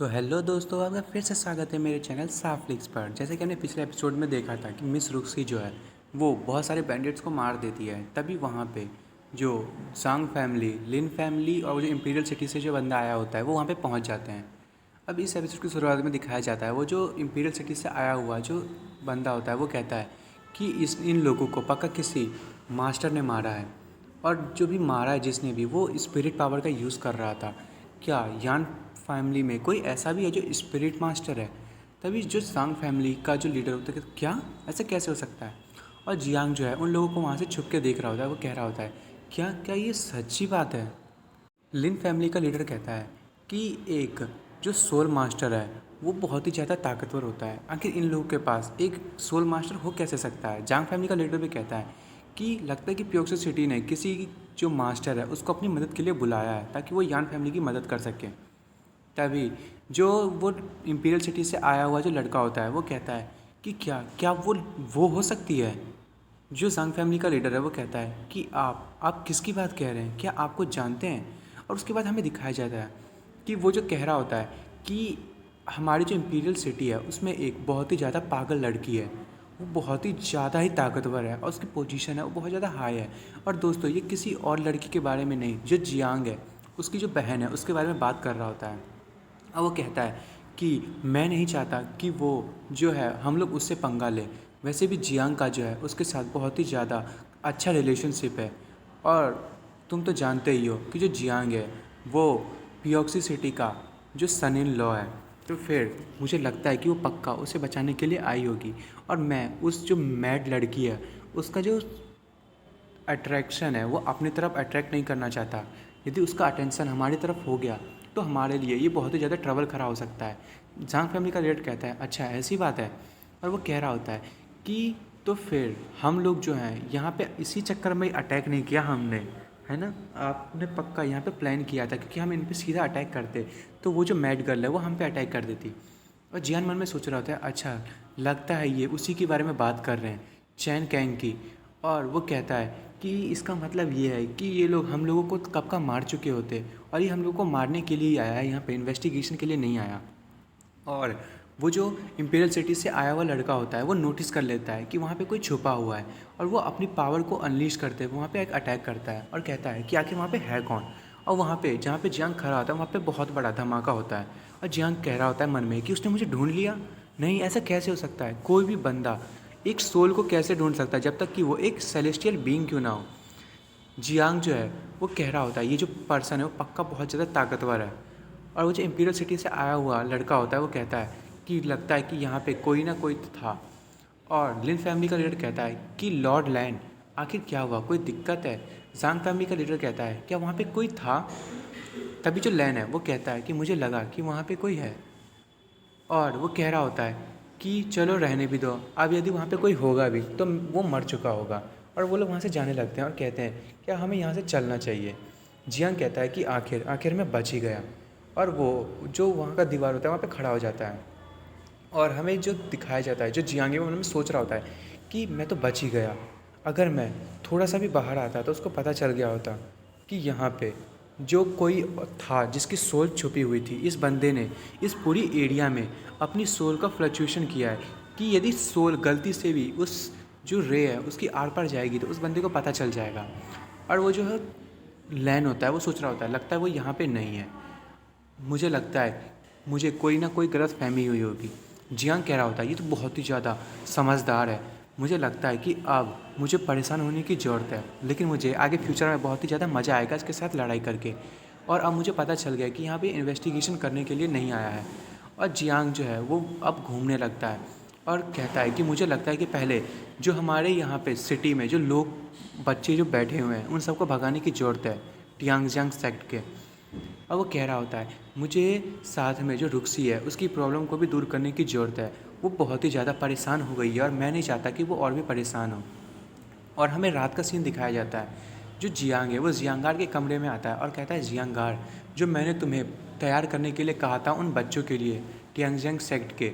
तो हेलो दोस्तों, आपका फिर से स्वागत है मेरे चैनल साफ फ्लिक्स पर। जैसे कि हमने पिछले एपिसोड में देखा था कि मिस रुक्सी जो है वो बहुत सारे बैंडिट्स को मार देती है। तभी वहाँ पे जो सांग फैमिली, लिन फैमिली और जो इम्पीरियल सिटी से जो बंदा आया होता है वो वहाँ पे पहुँच जाते हैं। अब इस एपिसोड की शुरुआत में दिखाया जाता है वो जो इम्पीरियल सिटी से आया हुआ जो बंदा होता है वो कहता है कि इन लोगों को पक्का किसी मास्टर ने मारा है, और जो भी मारा है जिसने भी, वो स्पिरिट पावर का यूज़ कर रहा था। क्या यान फैमिली में कोई ऐसा भी है जो स्पिरिट मास्टर है? तभी जो सांग फैमिली का जो लीडर होता है, क्या ऐसा कैसे हो सकता है? और जियांग जो है उन लोगों को वहाँ से छुप के देख रहा होता है। वो कह रहा होता है क्या क्या ये सच्ची बात है? लिन फैमिली का लीडर कहता है कि एक जो सोल मास्टर है वो बहुत ही ज़्यादा ताकतवर होता है। आखिर इन लोगों के पास एक सोल मास्टर हो कैसे सकता है? जांग फैमिली का लीडर भी कहता है कि लगता है कि प्योक्सो सिटी ने किसी जो मास्टर है उसको अपनी मदद के लिए बुलाया है ताकि वो यान फैमिली की मदद कर सके। तभी जो वो इम्पीरियल सिटी से आया हुआ जो लड़का होता है वो कहता है कि क्या क्या वो हो सकती है? जो ज़ांग फैमिली का लीडर है वो कहता है कि आप किसकी बात कह रहे हैं, क्या आपको जानते हैं? और उसके बाद हमें दिखाया जाता है कि वो जो कह रहा होता है कि हमारी जो इम्पीरियल सिटी है उसमें एक बहुत ही ज़्यादा पागल लड़की है, वो बहुत ही ज़्यादा ही ताकतवर है और उसकी पोजीशन है वो बहुत ज़्यादा हाई है। और दोस्तों, ये किसी और लड़की के बारे में नहीं, जो जियांग है उसकी जो बहन है उसके बारे में बात कर रहा होता है। और वो कहता है कि मैं नहीं चाहता कि वो जो है हम लोग उससे पंगा लें। वैसे भी जियांग का जो है उसके साथ बहुत ही ज़्यादा अच्छा रिलेशनशिप है, और तुम तो जानते ही हो कि जो जियांग है वो पियोक्सी सिटी का जो सन इन लॉ है। तो फिर मुझे लगता है कि वो पक्का उसे बचाने के लिए आई होगी, और मैं उस जो मैड लड़की है उसका जो अट्रैक्शन है वो अपनी तरफ अट्रैक्ट नहीं करना चाहता। यदि उसका अटेंशन हमारी तरफ हो गया तो हमारे लिए ये बहुत ही ज़्यादा ट्रबल खड़ा हो सकता है। जांग फैमिली का लीडर कहता है अच्छा ऐसी बात है। और वो कह रहा होता है कि तो फिर हम लोग जो हैं यहाँ पे इसी चक्कर में अटैक नहीं किया हमने, है ना? आपने पक्का यहाँ पे प्लान किया था, क्योंकि हम इन पे सीधा अटैक करते तो वो जो मैड गर्ल है वो हम पे अटैक कर देती। और जियान मन में सोच रहा होता है अच्छा लगता है ये उसी के बारे में बात कर रहे हैं, चैन कैंग की। और वो कहता है कि इसका मतलब ये है कि ये लोग हम लोगों को कब का मार चुके होते, और ये हम लोगों को मारने के लिए ही आया है, यहाँ पे इन्वेस्टिगेशन के लिए नहीं आया। और वो जो इम्पीरियल सिटी से आया हुआ लड़का होता है वो नोटिस कर लेता है कि वहाँ पे कोई छुपा हुआ है, और वो अपनी पावर को अनलीश करते हुए वहाँ पे एक अटैक करता है और कहता है कि आखिर वहाँ पे है कौन। और वहाँ पे जहाँ पे जियांग खड़ा होता है वहाँ पे बहुत बड़ा धमाका होता है, और जियांग कह रहा होता है मन में कि उसने मुझे ढूंढ लिया। नहीं, ऐसा कैसे हो सकता है? कोई भी बंदा एक सोल को कैसे ढूंढ सकता है जब तक कि वो एक सेलेस्टियल बीइंग क्यों ना हो? जियांग जो है वो कह रहा होता है ये जो पर्सन है वो पक्का बहुत ज़्यादा ताकतवर है। और वो जो इम्पीरियल सिटी से आया हुआ लड़का होता है वो कहता है कि लगता है कि यहाँ पे कोई ना कोई तो था। और लिन फैमिली का लीडर कहता है कि लॉर्ड लैन, आखिर क्या हुआ, कोई दिक्कत है? जांग फैमिली का लीडर कहता है क्या वहाँ पे कोई था? तभी जो लैन है वो कहता है कि मुझे लगा कि वहाँ पे कोई है। और वो कह रहा होता है कि चलो रहने भी दो, अब यदि वहाँ पे कोई होगा भी तो वो मर चुका होगा। और वो लोग वहाँ से जाने लगते हैं और कहते हैं क्या हमें यहाँ से चलना चाहिए। जियांग कहता है कि आखिर आखिर मैं बच ही गया। और वो जो वहाँ का दीवार होता है वहाँ पे खड़ा हो जाता है, और हमें जो दिखाया जाता है जो जियांग है वो मन में सोच रहा होता है कि मैं तो बच ही गया। अगर मैं थोड़ा सा भी बाहर आता तो उसको पता चल गया होता कि यहाँ पे जो कोई था जिसकी सोल छुपी हुई थी। इस बंदे ने इस पूरी एरिया में अपनी सोल का फ्लक्चुएशन किया है कि यदि सोल गलती से भी उस जो रे है उसकी आर पार जाएगी तो उस बंदे को पता चल जाएगा। और वो जो है लैन होता है वो सोच रहा होता है लगता है वो यहाँ पे नहीं है, मुझे लगता है मुझे कोई ना कोई गलत फहमी हुई होगी। जियांग कह रहा होता है ये तो बहुत ही ज़्यादा समझदार है, मुझे लगता है कि अब मुझे परेशान होने की ज़रूरत है, लेकिन मुझे आगे फ्यूचर में बहुत ही ज़्यादा मज़ा आएगा इसके साथ लड़ाई करके। और अब मुझे पता चल गया कि यहाँ पे इन्वेस्टिगेशन करने के लिए नहीं आया है। और जियांग जो है वो अब घूमने लगता है और कहता है कि मुझे लगता है कि पहले जो हमारे यहाँ पे सिटी में जो लोग बच्चे जो बैठे हुए हैं उन सबको भगाने की ज़रूरत है, टियांगजियांग सेक्ट के। और वो कह रहा होता है मुझे साथ में जो रुक्सी है उसकी प्रॉब्लम को भी दूर करने की ज़रूरत है, वो बहुत ही ज़्यादा परेशान हो गई है और मैं नहीं चाहता कि वो और भी परेशान हो। और हमें रात का सीन दिखाया जाता है। जो जियांग है वो जियांगार के कमरे में आता है और कहता है जियांगार, जो मैंने तुम्हें तैयार करने के लिए कहा था उन बच्चों के लिए टियांगजियांग सेक्ट के,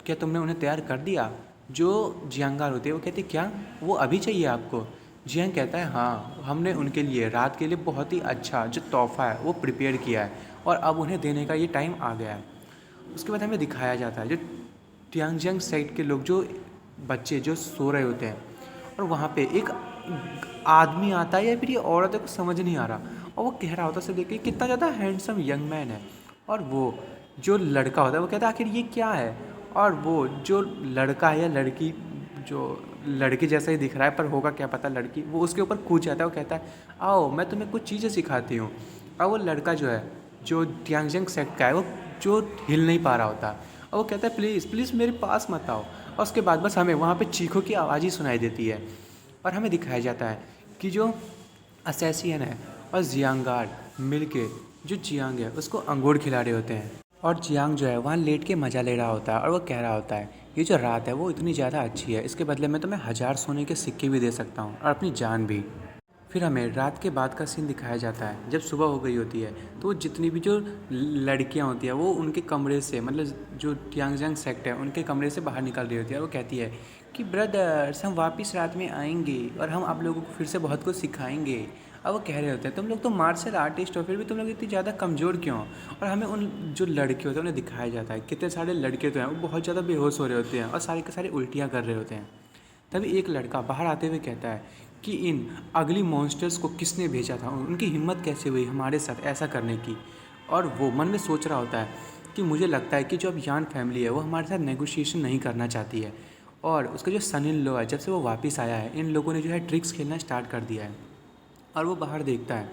क्या तुमने उन्हें तैयार कर दिया? जो जियांगार होती है वो कहती है क्या वो अभी चाहिए आपको? जियांग कहता है हाँ, हमने उनके लिए रात के लिए बहुत ही अच्छा जो तोहफ़ा है वो प्रिपेयर किया है और अब उन्हें देने का ये टाइम आ गया है। उसके बाद हमें दिखाया जाता है जो टियांगजियांग साइड के लोग, जो बच्चे जो सो रहे होते हैं, और वहाँ पे एक आदमी आता है या फिर ये औरत है, कुछ समझ नहीं आ रहा, और वो कह रहा होता है उसे देख के कितना ज़्यादा हैंडसम यंग मैन है। और वो जो लड़का होता है वो कहता है आखिर ये क्या है, और वो जो लड़का है या लड़की, जो लड़के जैसा ही दिख रहा है पर होगा क्या पता लड़की, वो उसके ऊपर कूद जाता है। वो कहता है आओ मैं तुम्हें कुछ चीज़ें सिखाती हूँ। और वो लड़का जो है, जो टियांगजियांग सेक्ट का है, वो जो हिल नहीं पा रहा होता, और वो कहता है प्लीज़ प्लीज़ मेरे पास मत आओ। और उसके बाद बस हमें वहाँ पे चीखों की आवाज़ ही सुनाई देती है, और हमें दिखाया जाता है कि जो असैसियन है और जियांगार्ड मिलके जो जियांग है उसको अंगूर खिला रहे होते हैं। और जियांग जो है वहाँ लेट के मज़ा ले रहा होता है, और वो कह रहा होता है ये जो रात है वो इतनी ज़्यादा अच्छी है, इसके बदले में तो मैं 1000 सोने के सिक्के भी दे सकता हूँ और अपनी जान भी। फिर हमें रात के बाद का सीन दिखाया जाता है, जब सुबह हो गई होती है तो वो जितनी भी जो लड़कियां होती हैं वो उनके कमरे से, मतलब जो टियांगजियांग सेक्ट है उनके कमरे से बाहर निकल रही होती है। और वो कहती है कि ब्रदर्स हम वापस रात में आएंगे और हम आप लोगों को फिर से बहुत कुछ सिखाएंगे। अब वो कह रहे होते हैं तुम लोग तो मार्शल आर्टिस्ट हो, फिर भी तुम लोग इतनी ज़्यादा कमज़ोर क्यों। और हमें उन जो लड़के होते हैं उन्हें दिखाया जाता है, कितने सारे लड़के तो हैं वो बहुत ज़्यादा बेहोश हो रहे होते हैं और सारे के सारे उल्टियाँ कर रहे होते हैं। तभी एक लड़का बाहर आते हुए कहता है कि इन अगली मॉन्स्टर्स को किसने भेजा था, उनकी हिम्मत कैसे हुई हमारे साथ ऐसा करने की। और वो मन में सोच रहा होता है कि मुझे लगता है कि जो अब यान फैमिली है वो हमारे साथ नेगोशिएशन नहीं करना चाहती है, और उसका जो सन इन लॉ है जब से वो वापस आया है इन लोगों ने जो है ट्रिक्स खेलना स्टार्ट कर दिया है। और वो बाहर देखता है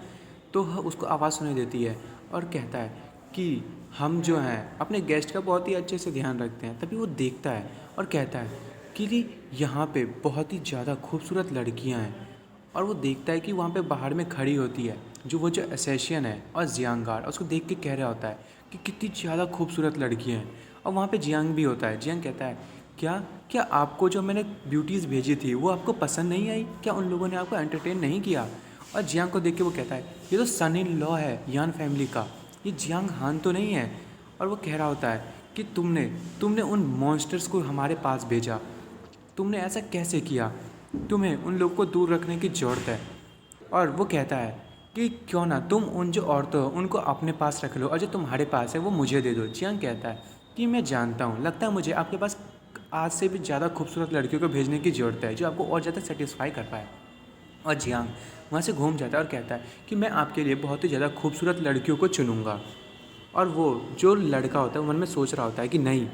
तो उसको आवाज़ सुनाई देती है, और कहता है कि हम जो हैं अपने गेस्ट का बहुत ही अच्छे से ध्यान रखते हैं। तभी वो देखता है और कहता है कि यहाँ पे बहुत ही ज़्यादा खूबसूरत लड़कियाँ हैं। और वो देखता है कि वहाँ पे बाहर में खड़ी होती है जो एसेशियन है और जियांगार, उसको देख के कह रहा होता है कि कितनी ज़्यादा खूबसूरत लड़कियाँ हैं। और वहाँ पे जियांग भी होता है। जियांग कहता है क्या क्या आपको जो मैंने ब्यूटीज़ भेजी थी वो आपको पसंद नहीं आई, क्या उन लोगों ने आपको एंटरटेन नहीं किया। और जियांग को देख के वो कहता है ये तो सन इन लॉ है यान फैमिली का, ये जियांग हान तो नहीं है। और वो कह रहा होता है कि तुमने तुमने उन मॉन्स्टर्स को हमारे पास भेजा, तुमने ऐसा कैसे किया, तुम्हें उन लोग को दूर रखने की ज़रूरत है। और वो कहता है कि क्यों ना तुम उन जो औरतें हो उनको अपने पास रख लो और जो तुम्हारे पास है वो मुझे दे दो। जियांग कहता है कि मैं जानता हूँ, लगता है मुझे आपके पास आज से भी ज़्यादा खूबसूरत लड़कियों को भेजने की ज़रूरत है जो आपको और ज़्यादा सेटिस्फाई कर पाए। और जियांग वहाँ से घूम जाता है और कहता है कि मैं आपके लिए बहुत ही ज़्यादा खूबसूरत लड़कियों को चुनूँगा। और वो जो लड़का होता है वो मन में सोच रहा होता है कि नहीं,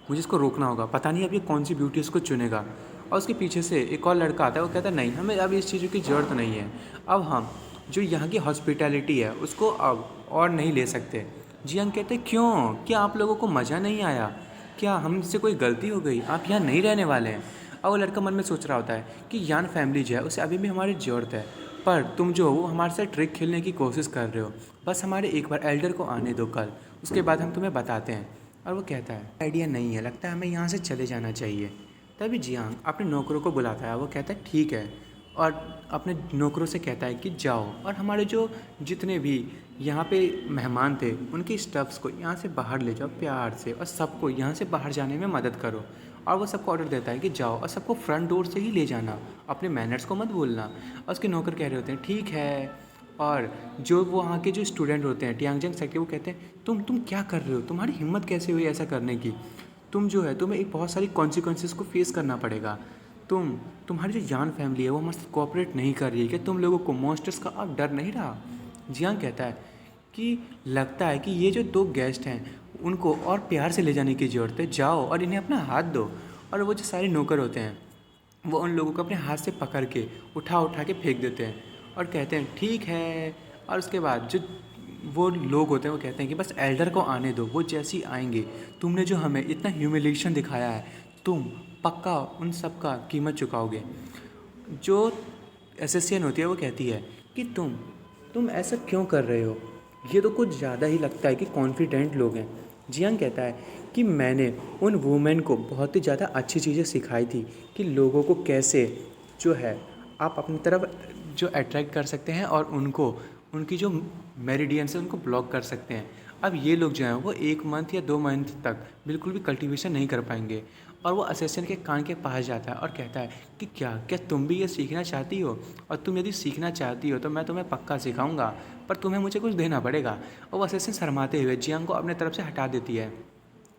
मुझे इसको रोकना होगा, पता नहीं अब ये कौन सी ब्यूटी इसको चुनेगा। और उसके पीछे से एक और लड़का आता है, वो कहता है नहीं, हमें अब इस चीज़ों की ज़रूरत नहीं है, अब हम जो यहाँ की हॉस्पिटैलिटी है उसको अब और नहीं ले सकते। जियांग कहते क्यों, क्या आप लोगों को मज़ा नहीं आया, क्या हमसे कोई गलती हो गई, आप यहाँ नहीं रहने वाले हैं। और वो लड़का मन में सोच रहा होता है कि यान फैमिली जो है उसे अभी भी हमारी ज़रूरत है, पर तुम जो वो हमारे साथ ट्रिक खेलने की कोशिश कर रहे हो, बस हमारे एक बार एल्डर को आने दो कल, उसके बाद हम तुम्हें बताते हैं। और वो कहता है आइडिया नहीं है, लगता है हमें यहाँ से चले जाना चाहिए। तभी जियांग अपने नौकरों को बुलाता है, वो कहता है ठीक है, और अपने नौकरों से कहता है कि जाओ और हमारे जो जितने भी यहाँ पे मेहमान थे उनके स्टफ्स को यहाँ से बाहर ले जाओ प्यार से, और सबको यहाँ से बाहर जाने में मदद करो। और वो सबको ऑर्डर देता है कि जाओ और सबको फ्रंट डोर से ही ले जाना, अपने मैनर्स को मत भूलना। और उसके नौकर कह रहे होते हैं ठीक है। और जो वो वहाँ के जो स्टूडेंट होते हैं टियांगजियांग सेक्ट के, वो कहते हैं तुम क्या कर रहे हो, तुम्हारी हिम्मत कैसे हुई ऐसा करने की, तुम जो है तुम्हें एक बहुत सारी कॉन्सिक्वेंसेस को फेस करना पड़ेगा। तुम्हारी जो यान फैमिली है वो हमसे कोऑपरेट नहीं कर रही है, कि तुम लोगों को मॉन्स्टर्स का अब डर नहीं रहा। जियांग कहता है कि लगता है कि ये जो दो गेस्ट हैं उनको और प्यार से ले जाने की ज़रूरत है, जाओ और इन्हें अपना हाथ दो। और वो जो सारे नौकर होते हैं वो उन लोगों को अपने हाथ से पकड़ के उठा उठा के फेंक देते हैं और कहते हैं ठीक है। और उसके बाद जो वो लोग होते हैं वो कहते हैं कि बस एल्डर को आने दो, वो जैसे ही आएंगे, तुमने जो हमें इतना ह्यूमिलेशन दिखाया है तुम पक्का उन सब का कीमत चुकाओगे। जो एसेसियन होती है वो कहती है कि तुम ऐसा क्यों कर रहे हो, ये तो कुछ ज़्यादा ही लगता है कि कॉन्फिडेंट लोग हैं। जियांग कहता है कि मैंने उन वुमेन को बहुत ही ज़्यादा अच्छी चीज़ें सिखाई थी कि लोगों को कैसे जो है आप अपनी तरफ जो अट्रैक्ट कर सकते हैं और उनको उनकी जो मेरिडियंस है उनको ब्लॉक कर सकते हैं। अब ये लोग जो हैं वो 1 मंथ या 2 मंथ तक बिल्कुल भी कल्टीवेशन नहीं कर पाएंगे। और वो असेसियन के कान के पास जाता है और कहता है कि क्या तुम भी ये सीखना चाहती हो, और तुम यदि सीखना चाहती हो तो मैं तुम्हें पक्का सिखाऊंगा, पर तुम्हें मुझे कुछ देना पड़ेगा। और वो असेसियन शर्माते हुए जियांग को अपने तरफ से हटा देती है।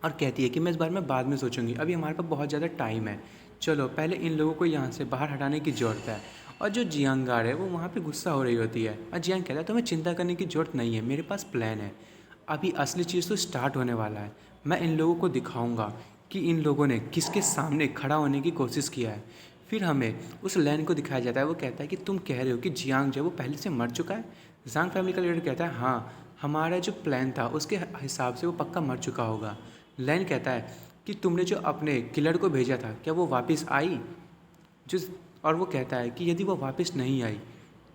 और कहती है कि मैं इस बारे में बाद में सोचूंगी, अभी हमारे पास बहुत ज़्यादा टाइम है, चलो पहले इन लोगों को यहाँ से बाहर हटाने की ज़रूरत है। और जो जियांगार है वो वहाँ पे गुस्सा हो रही होती है और जियांग कहता है तुम्हें चिंता करने की ज़रूरत नहीं है, मेरे पास प्लान है। अभी असली चीज़ तो स्टार्ट होने वाला है, मैं इन लोगों को दिखाऊंगा कि इन लोगों ने किसके सामने खड़ा होने की कोशिश किया है। फिर हमें उस लैंड को दिखाया जाता है, वो कहता है कि तुम कह रहे हो कि जियांग जो है वो पहले से मर चुका है। जांग फैमिली का लीडर कहता है हाँ, हमारा जो प्लान था उसके हिसाब से वो पक्का मर चुका होगा। लैंड कहता है कि तुमने जो अपने किलर को भेजा था क्या वो वापस आई? जो और वो कहता है कि यदि वो वापस नहीं आई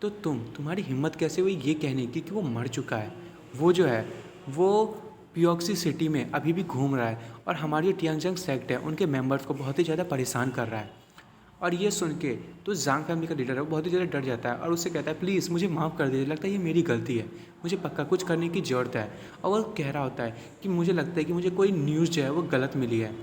तो तुम्हारी हिम्मत कैसे हुई ये कहने की कि वो मर चुका है। वो जो है वो प्योक्सी सिटी में अभी भी घूम रहा है और हमारी जो टियांगजंग सेक्ट है उनके मेंबर्स को बहुत ही ज़्यादा परेशान कर रहा है। और ये सुन के तो जांग फैमिली का लीडर है वो बहुत ही ज़्यादा डर जाता है और उससे कहता है प्लीज़ मुझे माफ़ कर दीजिए, लगता है ये मेरी गलती है, मुझे पक्का कुछ करने की ज़रूरत है। और वो कह रहा होता है कि मुझे लगता है कि मुझे कोई न्यूज़ जो है वो गलत मिली है,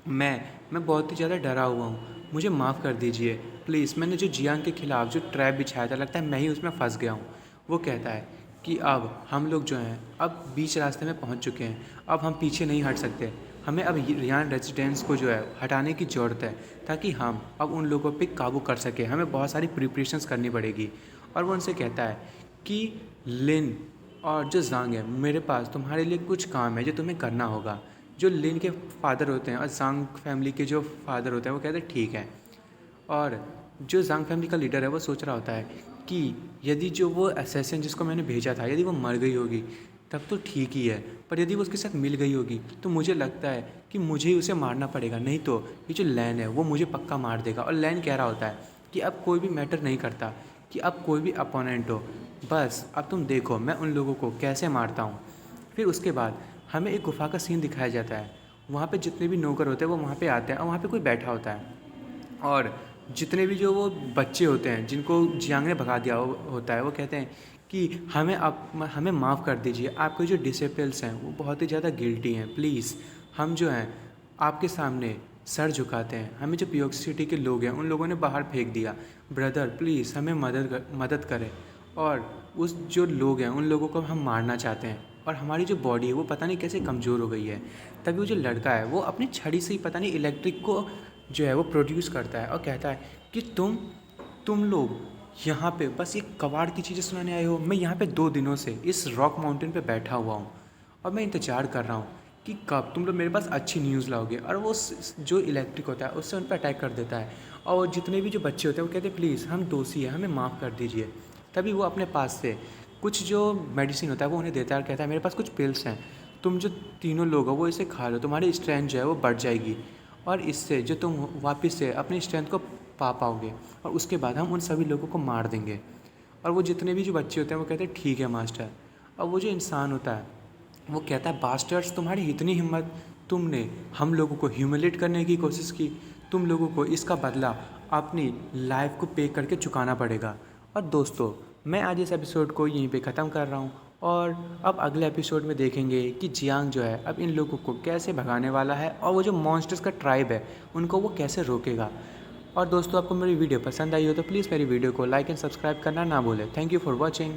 मैं बहुत ही ज़्यादा डरा हुआ हूँ, मुझे माफ़ कर दीजिए प्लीज़, मैंने जो जियांग के खिलाफ़ जो ट्रैप बिछाया था लगता है मैं ही उसमें फंस गया हूँ। वो कहता है कि अब हम लोग जो हैं अब बीच रास्ते में पहुँच चुके हैं, अब हम पीछे नहीं हट सकते, हमें अब रियान रेजिडेंस को जो है हटाने की ज़रूरत है ताकि हम अब उन लोगों पे काबू कर सकें, हमें बहुत सारी प्रिपरेशंस करनी पड़ेगी। और वो उनसे कहता है कि लिन और जो जांग है मेरे पास तुम्हारे लिए कुछ काम है जो तुम्हें करना होगा। जो लिन के फादर होते हैं और जांग फैमिली के जो फादर होते हैं वो कहते हैं ठीक है। और जो जांग फैमिली का लीडर है वो सोच रहा होता है कि यदि जो वो असैसिन जिसको मैंने भेजा था यदि वो मर गई होगी तब तो ठीक ही है, पर यदि वो उसके साथ मिल गई होगी तो मुझे लगता है कि मुझे ही उसे मारना पड़ेगा, नहीं तो ये जो लैन है वो मुझे पक्का मार देगा। और लैन कह रहा होता है कि अब कोई भी मैटर नहीं करता कि अब कोई भी अपोनेंट हो, बस अब तुम देखो मैं उन लोगों को कैसे मारता हूँ। फिर उसके बाद हमें एक गुफा का सीन दिखाया जाता है, वहाँ पे जितने भी नौकर होते हैं वो वहाँ पे आते हैं और वहाँ पे कोई बैठा होता है और जितने भी जो वो बच्चे होते हैं जिनको जियांग ने भगा दिया होता है वो कहते हैं कि हमें माफ़ कर दीजिए, आपके जो डिसिपल्स हैं वो बहुत ही ज़्यादा गिल्टी हैं, प्लीज़ हम जो हैं आपके सामने सर झुकाते हैं, हमें जो प्योक सिटी के लोग हैं उन लोगों ने बाहर फेंक दिया, ब्रदर प्लीज़ हमें मदद करें। और उस जो लोग हैं उन लोगों को हम मारना चाहते हैं और हमारी जो बॉडी है वो पता नहीं कैसे कमज़ोर हो गई है। तभी वो जो लड़का है वो अपनी छड़ी से ही पता नहीं इलेक्ट्रिक को जो है वो प्रोड्यूस करता है और कहता है कि तुम लोग यहाँ पे बस ये कबाड़ की चीज़ें सुनाने आए हो, मैं यहाँ पे 2 दिनों से इस रॉक माउंटेन पे बैठा हुआ हूँ और मैं इंतज़ार कर रहा हूँ कि कब तुम लोग मेरे पास अच्छी न्यूज़ लाओगे। और वो जो इलेक्ट्रिक होता है उससे उन पर अटैक कर देता है और जितने भी जो बच्चे होते हैं वो कहते हैं प्लीज़ हम दोषी हैं, हमें माफ़ कर दीजिए। तभी वो अपने पास से कुछ जो मेडिसिन होता है वो उन्हें देता है और कहता है मेरे पास कुछ पिल्स हैं, तुम जो तीनों लोग हो वो इसे खा लो, तुम्हारी स्ट्रेंथ जो है वो बढ़ जाएगी और इससे जो तुम वापस से अपनी स्ट्रेंथ को पा पाओगे और उसके बाद हम उन सभी लोगों को मार देंगे। और वो जितने भी जो बच्चे होते हैं वो कहते हैं ठीक है मास्टर। और वो जो इंसान होता है वो कहता है बास्टर्स तुम्हारी इतनी हिम्मत, तुमने हम लोगों को ह्यूमिलेट करने की कोशिश की, तुम लोगों को इसका बदला अपनी लाइफ को पे करके चुकाना पड़ेगा। और दोस्तों मैं आज इस एपिसोड को यहीं पे ख़त्म कर रहा हूँ और अब अगले एपिसोड में देखेंगे कि जियांग जो है अब इन लोगों को कैसे भगाने वाला है और वो जो मॉन्स्टर्स का ट्राइब है उनको वो कैसे रोकेगा। और दोस्तों आपको मेरी वीडियो पसंद आई हो तो प्लीज़ मेरी वीडियो को लाइक एंड सब्सक्राइब करना ना भूलें। Thank you for watching.